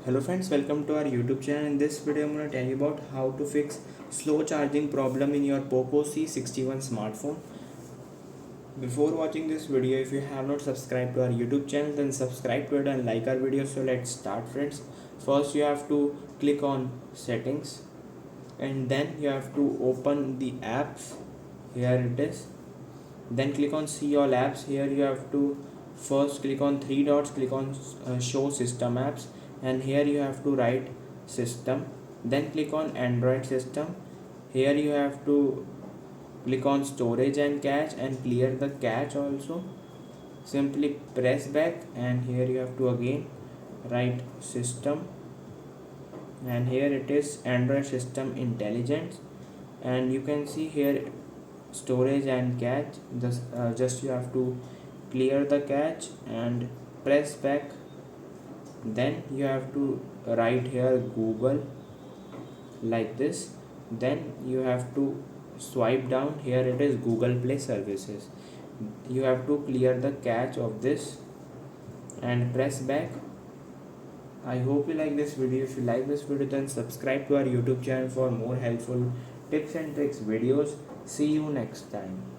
Hello friends, welcome to our YouTube channel. In this video, I'm going to tell you about how to fix slow charging problem in your Poco C61 smartphone. Before watching this video, if you have not subscribed to our YouTube channel, then subscribe to it and like our video. So let's start friends. First you have to click on settings and then you have to open the apps. Here it is. Then click on see all apps. Here you have to first click on three dots, click on show system apps, and here you have to write system. Then click on Android system. Here you have to click on storage and cache and clear the cache also. Simply press back and here you have to again write system, and here it is Android system intelligence, and you can see here storage and cache. Just you have to clear the cache and press back. Then you have to write here Google like this. Then you have to swipe down. Here it is Google Play services. You have to clear the cache of this and press back. I hope you like this video. If you like this video, then subscribe to our YouTube channel for more helpful tips and tricks videos. See you next time.